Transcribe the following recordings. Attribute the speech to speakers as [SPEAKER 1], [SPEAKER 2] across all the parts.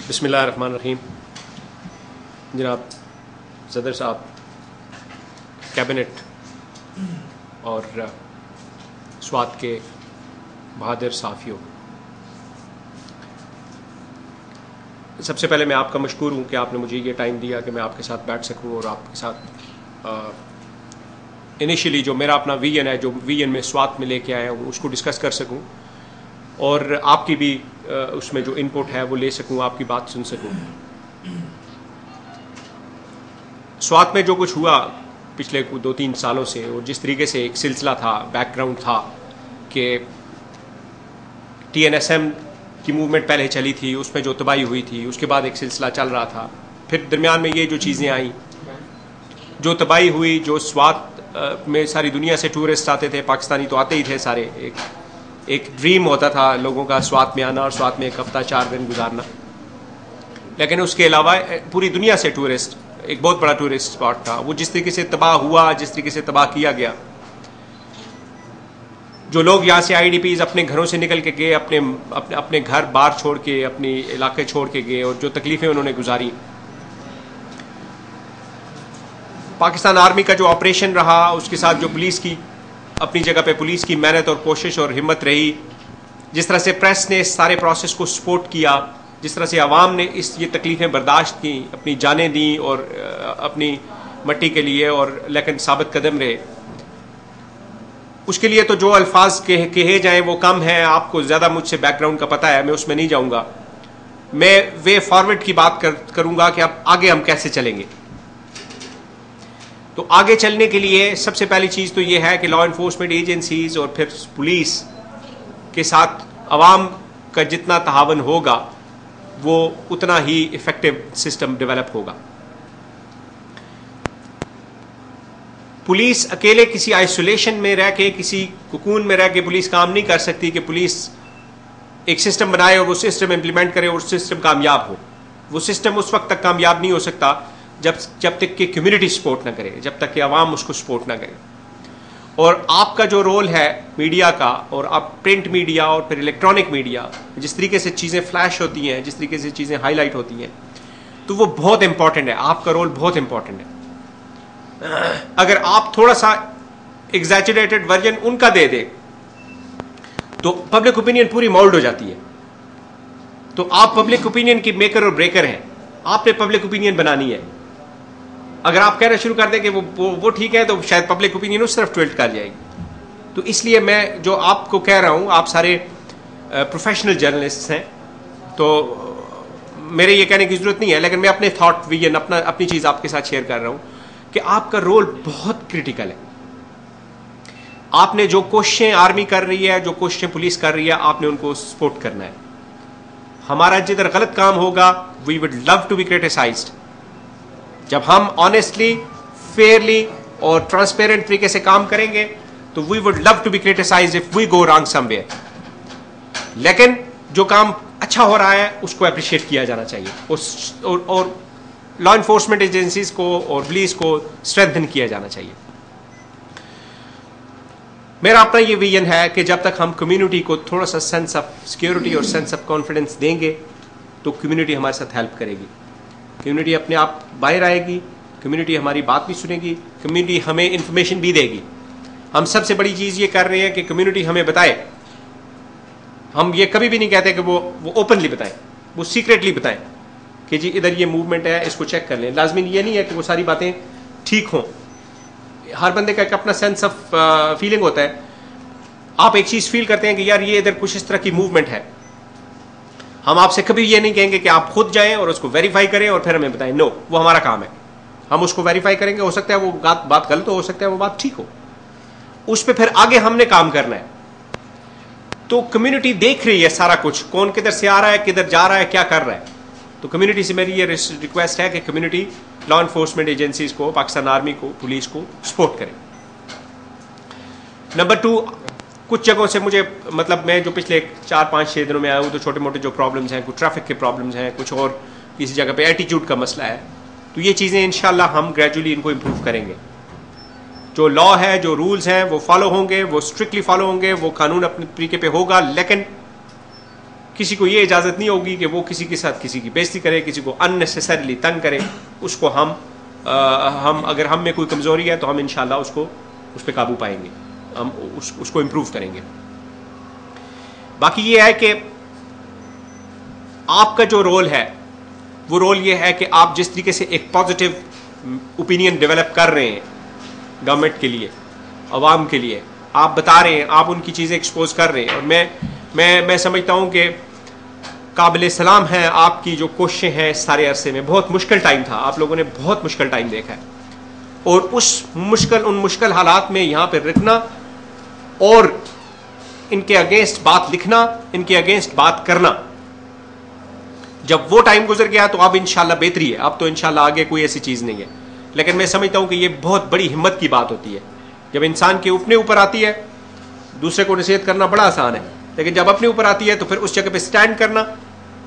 [SPEAKER 1] बिस्मिल्लाहिर्रहमानिर्रहीम। जनाब सदर साहब, कैबिनेट और स्वात के बहादुर साफ़ियों, सबसे पहले मैं आपका मशकूर हूँ कि आपने मुझे ये टाइम दिया कि मैं आपके साथ बैठ सकूँ और आपके साथ इनिशियली जो मेरा अपना विजन है, जो विजन में स्वात में लेके आया हूँ, उसको डिस्कस कर सकूँ और आपकी भी उसमें जो इनपुट है वो ले सकूँ, आपकी बात सुन सकूँ। स्वात में जो कुछ हुआ पिछले 2-3 सालों से, और जिस तरीके से एक सिलसिला था, बैकग्राउंड था कि TNSM की मूवमेंट पहले चली थी, उसमें जो तबाही हुई थी, उसके बाद एक सिलसिला चल रहा था, फिर दरमियान में ये जो चीज़ें आई, जो तबाही हुई, जो स्वात में सारी दुनिया से टूरिस्ट आते थे, पाकिस्तानी तो आते ही थे सारे, एक ड्रीम होता था लोगों का स्वात में आना और स्वात में एक हफ्ता 4 दिन गुजारना। लेकिन उसके अलावा पूरी दुनिया से टूरिस्ट, एक बहुत बड़ा टूरिस्ट स्पॉट था। वो जिस तरीके से तबाह हुआ, जिस तरीके से तबाह किया गया, जो लोग यहाँ से IDPs अपने घरों से निकल के गए, अपने घर बार छोड़ के, अपने इलाके छोड़ के गए, और जो तकलीफ़ें उन्होंने गुजारी, पाकिस्तान आर्मी का जो ऑपरेशन रहा, उसके साथ जो पुलिस की अपनी जगह पे पुलिस की मेहनत और कोशिश और हिम्मत रही, जिस तरह से प्रेस ने इस सारे प्रोसेस को सपोर्ट किया, जिस तरह से आवाम ने ये तकलीफ़ें बर्दाश्त की, अपनी जानें दी और अपनी मट्टी के लिए, और लेकिन साबित कदम रहे, उसके लिए तो जो अल्फाज कहे जाएं वो कम है। आपको ज़्यादा मुझसे बैकग्राउंड का पता है, मैं उसमें नहीं जाऊँगा। मैं वे फॉरवर्ड की बात करूँगा कि अब आगे हम कैसे चलेंगे। तो आगे चलने के लिए सबसे पहली चीज़ तो ये है कि लॉ इन्फोर्समेंट एजेंसीज और फिर पुलिस के साथ अवाम का जितना तहावन होगा, वो उतना ही इफ़ेक्टिव सिस्टम डेवलप होगा। पुलिस अकेले किसी आइसोलेशन में रह के, किसी कुकून में रह के पुलिस काम नहीं कर सकती कि पुलिस एक सिस्टम बनाए और वो सिस्टम इम्प्लीमेंट करे और सिस्टम कामयाब हो। वो सिस्टम उस वक्त तक कामयाब नहीं हो सकता जब तक कि कम्युनिटी सपोर्ट ना करे, जब तक कि आवाम उसको सपोर्ट ना करे। और आपका जो रोल है मीडिया का, और आप प्रिंट मीडिया और फिर इलेक्ट्रॉनिक मीडिया, जिस तरीके से चीज़ें फ्लैश होती हैं, जिस तरीके से चीज़ें हाईलाइट होती हैं, तो वो बहुत इंपॉर्टेंट है। आपका रोल बहुत इंपॉर्टेंट है। अगर आप थोड़ा सा एग्जैचुरेटेड वर्जन उनका दे दे तो पब्लिक ओपिनियन पूरी मोल्ड हो जाती है। तो आप पब्लिक ओपिनियन की मेकर और ब्रेकर हैं। आपने पब्लिक ओपिनियन बनानी है। अगर आप कहना शुरू कर दें कि वो ठीक है, तो शायद पब्लिक ओपिनियन उस तरफ टिल्ट कर जाएगी। तो इसलिए मैं जो आपको कह रहा हूं, आप सारे प्रोफेशनल जर्नलिस्ट हैं, तो मेरे ये कहने की जरूरत नहीं है, लेकिन मैं अपने थॉट विजन, अपनी चीज़ आपके साथ शेयर कर रहा हूं कि आपका रोल बहुत क्रिटिकल है। आपने जो कोशिशें आर्मी कर रही है, जो कोशिशें पुलिस कर रही है, आपने उनको सपोर्ट करना है। हमारा जिधर गलत काम होगा, we would love to be criticised. जब हम ऑनेस्टली, फेयरली और ट्रांसपेरेंट तरीके से काम करेंगे, तो we would love to be criticised if we go wrong somewhere. लेकिन जो काम अच्छा हो रहा है उसको अप्रिशिएट किया जाना चाहिए, और लॉ इन्फोर्समेंट एजेंसीज को और पुलिस को स्ट्रेंथन किया जाना चाहिए। मेरा अपना ये विजन है कि जब तक हम कम्युनिटी को थोड़ा सा सेंस ऑफ सिक्योरिटी और सेंस ऑफ कॉन्फिडेंस देंगे, तो कम्युनिटी हमारे साथ हेल्प करेगी। कम्युनिटी अपने आप बाहर आएगी, कम्युनिटी हमारी बात भी सुनेगी, कम्युनिटी हमें इंफॉर्मेशन भी देगी। हम सबसे बड़ी चीज़ ये कर रहे हैं कि कम्युनिटी हमें बताए। हम ये कभी भी नहीं कहते कि वो ओपनली बताएं, वो सीक्रेटली बताएं कि जी इधर ये मूवमेंट है, इसको चेक कर लें। लाजमी ये नहीं है कि वो सारी बातें ठीक हों। हर बंदे का एक अपना सेंस ऑफ फीलिंग होता है। आप एक चीज़ फील करते हैं कि यार ये इधर कुछ इस तरह की मूवमेंट है, हम आपसे कभी ये नहीं कहेंगे कि आप खुद जाएं और उसको वेरीफाई करें और फिर हमें बताएं। नो, वो हमारा काम है। हम उसको वेरीफाई करेंगे, हो सकता है वो बात गलत हो सकता है वो बात ठीक हो, उस पर फिर आगे हमने काम करना है। तो कम्युनिटी देख रही है सारा कुछ, कौन किधर से आ रहा है, किधर जा रहा है, क्या कर रहा है। तो कम्युनिटी से मेरी ये रिक्वेस्ट है कि कम्युनिटी लॉ इन्फोर्समेंट एजेंसीज को, पाकिस्तान आर्मी को, पुलिस को सपोर्ट करें। नंबर 2, कुछ जगहों से मुझे, मतलब मैं जो पिछले 4-5-6 दिनों में आया हूँ, तो छोटे मोटे जो प्रॉब्लम्स हैं, कुछ ट्रैफिक के प्रॉब्लम्स हैं, कुछ और किसी जगह पे एटीट्यूड का मसला है। तो ये चीज़ें इंशाल्लाह हम ग्रेजुअली इनको इम्प्रूव करेंगे। जो लॉ है, जो रूल्स हैं, वो फॉलो होंगे, वो स्ट्रिक्टली फॉलो होंगे, वो कानून अपने तरीके पे होगा, लेकिन किसी को ये इजाज़त नहीं होगी कि वो किसी के साथ किसी की बेइज्जती करे, किसी को अननेसेसरीली तंग करे। उसको हम अगर हम में कोई कमज़ोरी है तो हम इंशाल्लाह उस पर काबू पाएंगे, हम उसको इम्प्रूव करेंगे। बाकी ये है कि आपका जो रोल है वो रोल ये है कि आप जिस तरीके से एक पॉजिटिव ओपिनियन डेवलप कर रहे हैं गवर्नमेंट के लिए, अवाम के लिए, आप बता रहे हैं, आप उनकी चीज़ें एक्सपोज कर रहे हैं। और मैं समझता हूँ कि काबिल सलाम है आपकी जो कोशिशें हैं इस सारे अरसे में। बहुत मुश्किल टाइम था, आप लोगों ने बहुत मुश्किल टाइम देखा है, और उन मुश्किल हालात में यहाँ पर रुकना और इनके अगेंस्ट बात लिखना, इनके अगेंस्ट बात करना, जब वो टाइम गुजर गया तो अब इंशाल्लाह बेहतरी है। अब तो इंशाल्लाह आगे कोई ऐसी चीज़ नहीं है। लेकिन मैं समझता हूँ कि ये बहुत बड़ी हिम्मत की बात होती है। जब इंसान के अपने ऊपर आती है, दूसरे को नसीहत करना बड़ा आसान है, लेकिन जब अपने ऊपर आती है तो फिर उस जगह पे स्टैंड करना,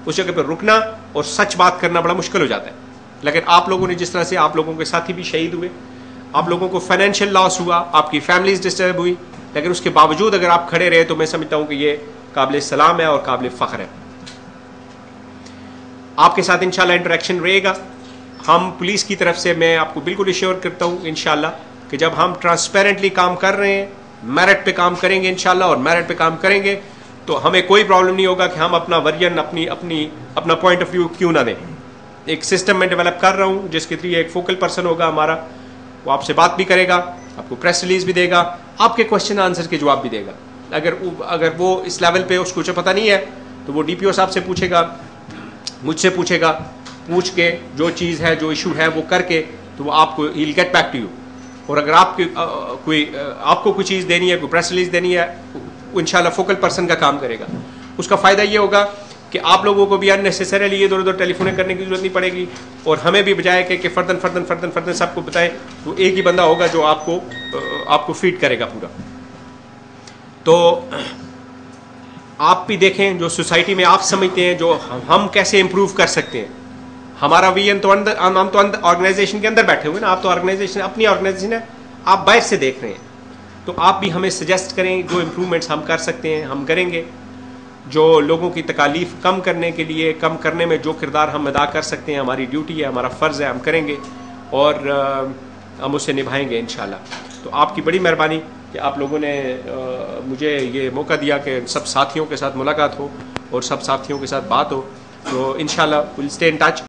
[SPEAKER 1] उस जगह पे रुकना और सच बात करना बड़ा मुश्किल हो जाता है। लेकिन आप लोगों ने जिस तरह से, आप लोगों के साथी भी शहीद हुए, आप लोगों को फाइनेंशियल लॉस हुआ, आपकी फैमिलीज डिस्टर्ब हुई, लेकिन उसके बावजूद अगर आप खड़े रहे तो मैं समझता हूँ कि ये काबिल सलाम है और काबिल फ़ख्र है। आपके साथ इंशाल्लाह इंटरेक्शन रहेगा। हम पुलिस की तरफ से, मैं आपको बिल्कुल इश्योर करता हूँ इंशाल्लाह कि जब हम ट्रांसपेरेंटली काम कर रहे हैं, मेरिट पे काम करेंगे इंशाल्लाह, और मेरिट पे काम करेंगे तो हमें कोई प्रॉब्लम नहीं होगा कि हम अपना वर्जन, अपना पॉइंट ऑफ व्यू क्यों ना दें। एक सिस्टम में डेवलप कर रहा हूँ जिसके थ्रू एक फोकल पर्सन होगा हमारा, वो आपसे बात भी करेगा, आपको प्रेस रिलीज भी देगा, आपके क्वेश्चन आंसर के जवाब भी देगा। अगर वो इस लेवल पे उसको जो पता नहीं है तो वो DPO साहब से पूछेगा, मुझसे पूछेगा, पूछ के जो चीज़ है, जो इशू है वो करके तो वो आपको ही will get back to you. और अगर आपको कोई चीज़ देनी है, कोई प्रेस रिलीज देनी है, वो इंशाल्लाह फोकल पर्सन का काम करेगा। उसका फ़ायदा ये होगा कि आप लोगों को भी अननेसेसरीली इधर उधर टेलीफोन करने की जरूरत नहीं पड़ेगी, और हमें भी बजाय कि फर्दन सबको बताएं, तो एक ही बंदा होगा जो आपको फीड करेगा पूरा। तो आप भी देखें, जो सोसाइटी में आप समझते हैं जो हम कैसे इंप्रूव कर सकते हैं। हमारा विजन तो हम तो ऑर्गेनाइजेशन के अंदर बैठे हुए ना, आप तो ऑर्गेनाइजेशन, अपनी ऑर्गेनाइजेशन है, आप बाहर से देख रहे हैं, तो आप भी हमें सजेस्ट करें जो इम्प्रूवमेंट्स हम कर सकते हैं, हम करेंगे। जो लोगों की तकालीफ कम करने के लिए, कम करने में जो किरदार हम अदा कर सकते हैं, हमारी ड्यूटी है, हमारा फ़र्ज़ है, हम करेंगे और हम उसे निभाएंगे इंशाल्लाह। तो आपकी बड़ी मेहरबानी कि आप लोगों ने मुझे ये मौका दिया कि सब साथियों के साथ मुलाकात हो और सब साथियों के साथ बात हो। तो इंशाल्लाह विल स्टे इन टच।